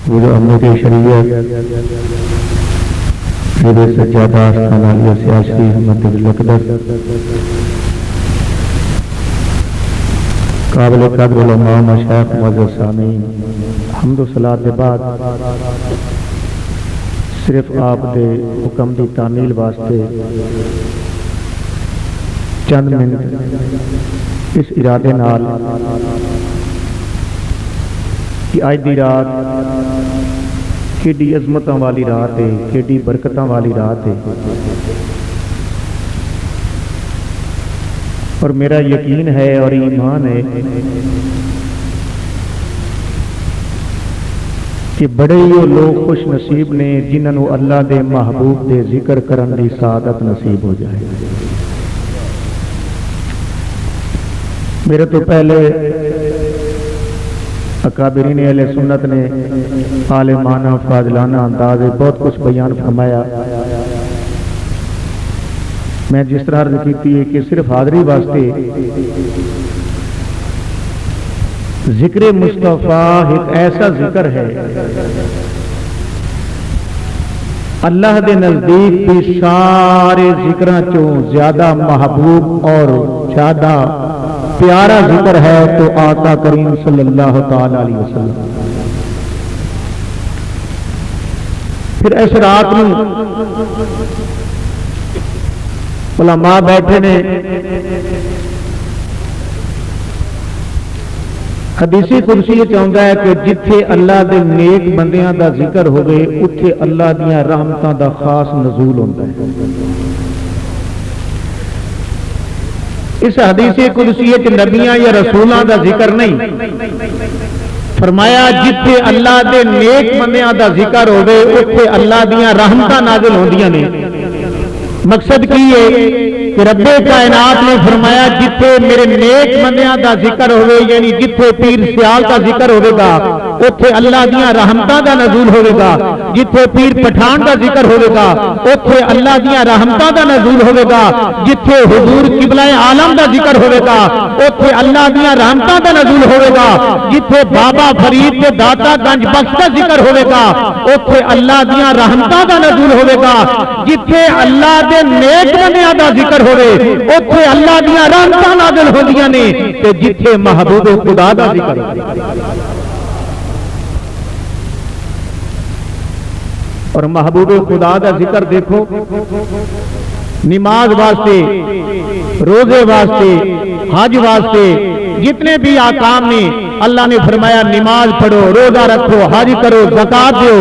وہ جو امیر شریعت پیر سجادہ آستانہ علیہ سیاسی احمد الاقدس قابل قدر علماء مشایخ معزز سامعین، حمد و صلاۃ کے بعد صرف آپ دے حکم دی تعمیل واسطے چند منٹ اس ارادے نال کہ آج دی رات کیڈی عظمتاں والی رات ہے، کیڈی برکتاں والی رات ہے، اور میرا یقین ہے اور ایمان ہے کہ بڑے ہی وہ لوگ خوش نصیب نے جنہوں اللہ دے محبوب دے ذکر کرن دی سعادت نصیب ہو جائے۔ میرے تو پہلے اکابرین اہل سنت نے عالمانہ فاضلانہ انداز بہت کچھ بیان فرمایا۔ میں جس طرح عرض کی ہے کہ صرف حاضری واسطے ذکر مصطفیٰ ایک ایسا ذکر ہے اللہ دے نزدیک بھی سارے ذکراں چوں زیادہ محبوب اور زیادہ پیارا ذکر ہے تو آقا کریم صلی اللہ تعالی علیہ وسلم۔ پھر اس رات میں علماء بیٹھے نے حدیثی قدسی یہ چاہتا ہے کہ جتھے اللہ دے نیک بندیاں دا ذکر ہوئے اتھے اللہ دیاں رحمتاں دا خاص نزول ہوتا ہے۔ اس حدیثی قدسی نبیاں یا رسولاں دا ذکر نہیں، فرمایا جتھے اللہ دے نیک بندیاں دا ذکر ہوئے اتھے اللہ دیاں رحمتاں نازل ہوندیاں نے۔ مقصد کی ہے کہ رب کائنات نے فرمایا جتھے میرے نیک بندیاں دا ذکر ہوئے، یعنی جتھے پیر سیال کا ذکر ہوئے گا اتھے اللہ دیاں رحمتاں دا نزول ہوئے گا، جتھے پیر پٹھان دا ذکر ہوئے گا اتھے اللہ دیاں رحمتاں دا نزول ہوئے گا، جتھے حضور قبلہ عالم دا ذکر ہوئے گا اتھے اللہ دیاں رحمتاں دا نزول ہوئے گا، جتھے بابا فرید کے داتا گنج بخش دا ذکر ہوئے گا اتھے اللہ دیاں رحمتاں دا نزول ہوئے گا، جتھے اللہ دے نیک بندیاں دا ذکر ہوئے اتھے اللہ دیاں رحمتاں نازل ہوندیاں نے، تے جتھے محبوب خدا دا ذکر ہوئے۔ اور محبوب خدا دا ذکر دیکھو، نماز واسطے، روزے واسطے، حج واسطے جتنے بھی احکام نے اللہ نے فرمایا نماز پڑھو، روزہ رکھو، حج کرو، زکات دیو۔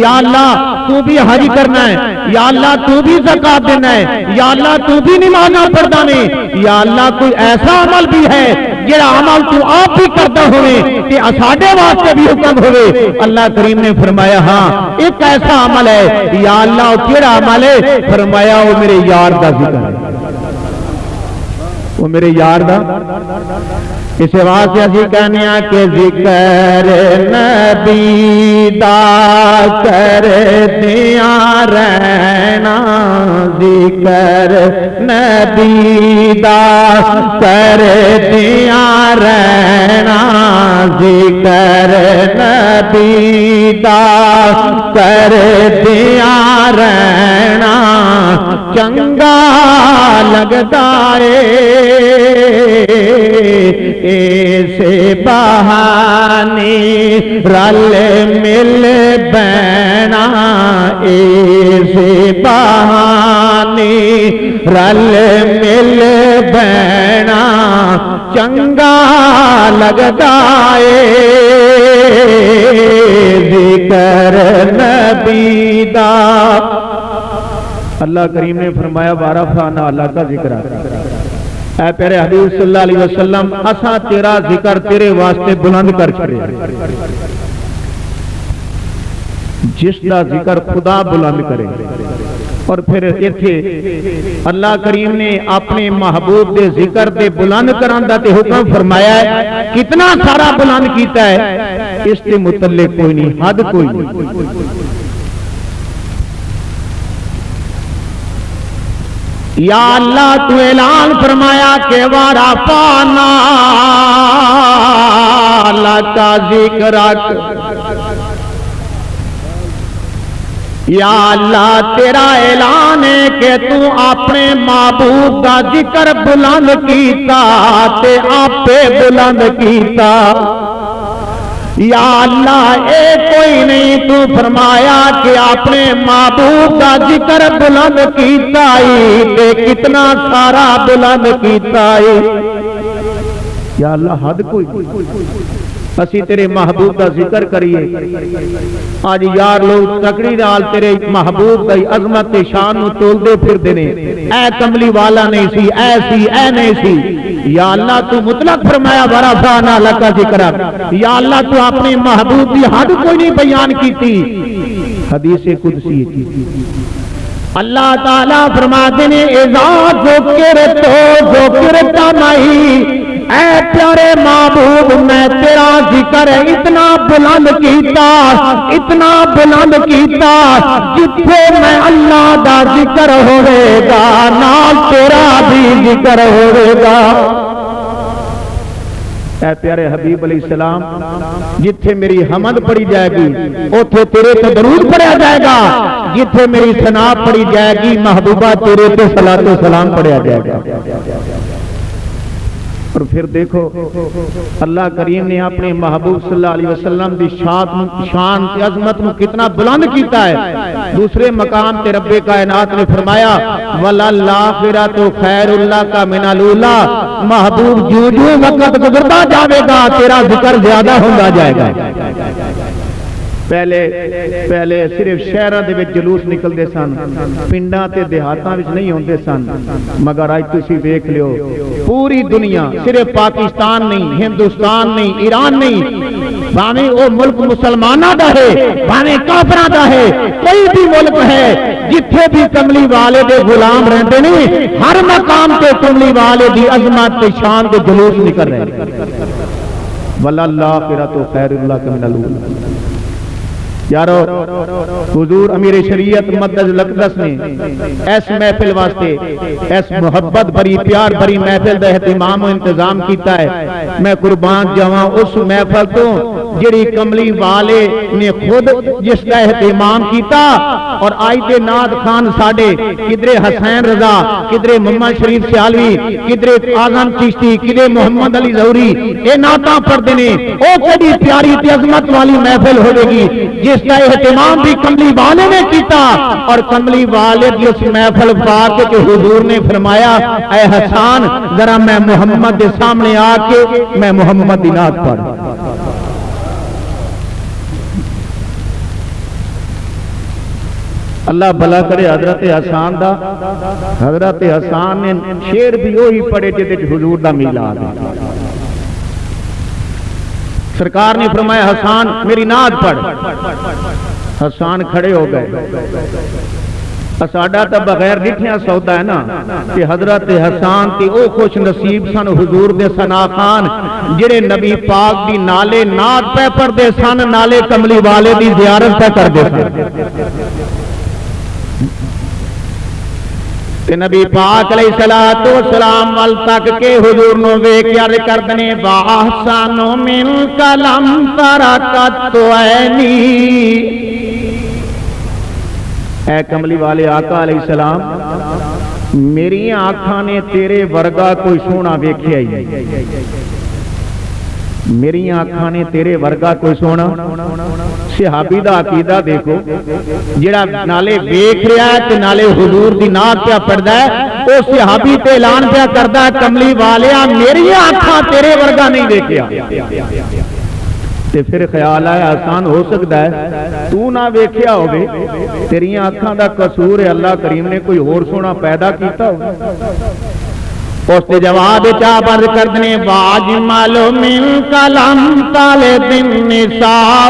یا اللہ تو بھی حج کرنا ہے، یا اللہ تو بھی زکات دینا ہے، یا اللہ تو بھی نماز پڑھنا نہیں، یا اللہ کوئی ایسا عمل بھی ہے جڑا عمل تو آپ بھی کرتا ہوئے کہ اساڈے واسطے بھی حکم ہوئے۔ اللہ کریم نے فرمایا ہاں ایک ایسا عمل ہے، یا اللہ وہ کیڑا عمل ہے؟ فرمایا وہ میرے یار دا ذکر ہے، وہ میرے یار دا۔ اس واسطے اسی کہنے ہیں کہ ذکر نبی دا کر دیا رہنا، ذکر نبی دا کر دیا رہنا، ذکر نبی دا کر دیا رہنا، چنگا لگتا ہے ایسے بہانے رل مل بینا، ایسے بہانے رل مل بینا، چنگا لگتا ہے ذکر نبی دا۔ اللہ کریم نے فرمایا وارفعنا اللہ کا ذکر اے پیارے حبیب صلی اللہ علیہ وسلم اساں تیرا ذکر تیرے واسطے بلند کر چھڑے۔ جس کا ذکر خدا بلند کرے۔ اور پھر ایتھے اللہ کریم نے اپنے محبوب دے ذکر دے بلند کران دا تے حکم فرمایا ہے، کتنا سارا بلند کیتا ہے، اس کے متعلق کوئی نہیں، حد کوئی نہیں۔ یا اللہ تو اعلان فرمایا کہ وارفعنا لک ذکرک، یا اللہ تیرا اعلان ہے کہ تو اپنے محبوب دا ذکر بلند کیتا تے آپے بلند کیتا، یا اللہ اے کوئی نہیں تو فرمایا کہ اپنے محبوب دا ذکر بلند کیتا ہی تے کتنا سارا بلند کیتا ہی، یا اللہ حد کوئی اسی تیرے محبوب دا ذکر کریے۔ آج یار لوگ تکڑی نال تیرے محبوب دی عظمت تے شان نو تولدے پھر دینے، اے کملی والا نہیں سی، اے سی، اے نہیں سی، یا اللہ تو مطلق فرمایا ورفعنا لک ذکرک، یا اللہ تو اپنے محبوب دی حد کوئی نہیں بیان کیتی۔ حدیث قدسی اللہ تعالیٰ فرماتے ہیں اذا ذکرت ذکرت معی، اے پیارے محبوب میں تیرا ذکر اتنا بلند کیتا، اتنا بلند کیتا، جتھے میں اللہ دا ذکر ہوئے گا نال تیرا بھی ذکر ہوئے گا۔ اے پیارے حبیب علیہ السلام جتھے میری حمد پڑھی جائے گی اوتھے تیرے تے درود پڑھا جائے گا، جتھے میری ثنا پڑھی جائے گی محبوبہ تیرے تے صلاۃ و سلام پڑھا جائے گا۔ اور پھر دیکھو اللہ کریم نے اپنے محبوب صلی اللہ علیہ وسلم دی شان تے عظمت نو کتنا بلند کیتا ہے۔ دوسرے مقام تے رب کائنات نے فرمایا وَلَلْآخِرَةُ خَيْرٌ لَكَ مِنَ الْأُولَىٰ، محبوب جو جو وقت گزرتا جاوے گا تیرا ذکر زیادہ ہوتا جائے گا۔ پہلے صرف شہراں دے وچ جلوس نکلدے سن، پنڈاں تے دیہاتاں وچ نہیں ہوندے سن، مگر اج تسی ویکھ لیو پوری دنیا، صرف پاکستان نہیں، ہندوستان نہیں، ایران نہیں، بھاویں او ملک مسلماناں دا ہے بھاویں کافراں دا ہے، کوئی بھی ملک ہے جتھے بھی کملی والے دے غلام رہندے نے ہر مقام تے کملی والے دی عظمت تے شان دے جلوس نکل رہے ہیں۔ وَلَلْآخِرَةُ خَيْرٌ لَكَ مِنَ الْأُولَىٰ۔ یارو حضور امیر شریعت مدد الاقدس نے اس محفل واسطے اس محبت بری پیار بری محفل دا اہتمام و انتظام کیتا ہے۔ میں قربان جاواں اس محفل تو جڑی کملی والے نے خود جس کا اہتمام کیتا، اور آئی دے ناد خان ساڑے کدرے حسین رضا، کدرے محمد شریف سیالوی، کدرے آزم چشتی، کدرے محمد علی ظہوری، اے نعتاں پڑھ دینے او کدی پیاری تے عظمت والی محفل ہوئے گی جس کا اہتمام بھی کملی والے نے کیتا۔ اور کملی والے کی اس محفل پاک کے حضور نے فرمایا اے حسان ذرا میں محمد کے سامنے آ کے میں محمد دی نعت پڑھ۔ اللہ بھلا کرے حضرت حسان دا، حضرت حسان نے شعر بھی وہی پڑھے جدے حضور دا میلاد ہے۔ سرکار نے فرمایا حسان میری نعت پڑھ، حسان کھڑے ہو گئے۔ ساڈا تو بغیر ڈٹھیاں سودا ہے نا کہ حضرت حسان تی او خوش نصیب سن حضور دے ثنا خان جڑے نبی پاک دی نالے نعت پہ پڑھدے سن، نالے کملی والے دی زیارت پہ کردے سن۔ تے نبی پاک علیہ الصلوۃ والسلام ول تک کے حضور نو ویکھ کے عرض کردنے واحسن من کلم ترکت عینی، اے کملی والے آقا علیہ السلام میری آنکھاں نے تیرے ورگا کوئی سونا ویکھیا ہی، میری آنکھاں نے تیرے ورگا کوئی سونا۔ صحابی دا عقیدہ دیکھو جڑا نالے ویکھ رہا ہے تے نالے حضور دی نعت پہ پڑھدا ہے، او صحابی تے اعلان پہ کردا ہے کملی والیا میری آنکھاں تیرے ورگا نہیں ویکھیا۔ تے پھر خیال آیا آسان ہو سکتا ہے تو نہ ویکھیا ہوگے، تیری آنکھاں دا قصور ہے اللہ کریم نے کوئی اور سونا پیدا کیتا ہو۔ اس نے جواب چابر کردنے واجمل من کلم طالب النساء،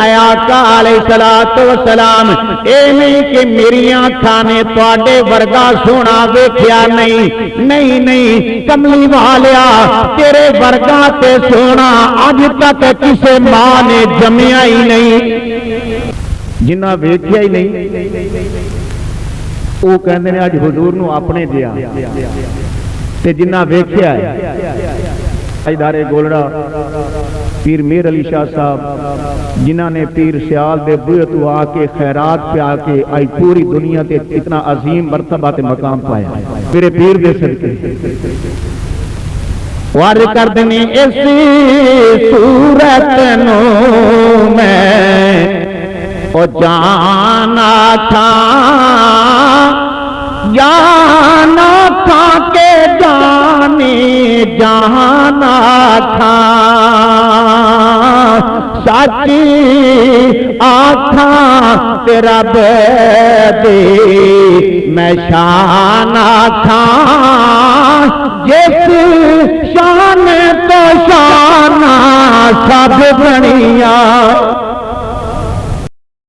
اے آقا علیہ السلام اے نہیں کہ میری آنکھاں نے تواڈے ورگا سونا ویکھیا نہیں کملی والیا تیرے ورگا تے سونا اج تک کسے ماں نے جمیا ہی نہیں، جنہ ویکھیا ہی نہیں وہ کہندے نے اج حضور نو اپنے دیا تے جنہ ویکھیا ہے ادارے گولڑا پیر میر علی شاہ صاحب جنہاں نے پیر سیال دے بوئے تو آ کے خیرات پہ آ کے آئی پوری دنیا تے اتنا عظیم مرتبہ تے مقام پایا میرے پیر دے صدقے وار کر دینی اسی صورت نو میں او جانا تھا جانا تھا کہ جانی جانا تھا سچی آتھا تیرا بیدی میں شانہ تھا جس شان تو شانہ سب بنیا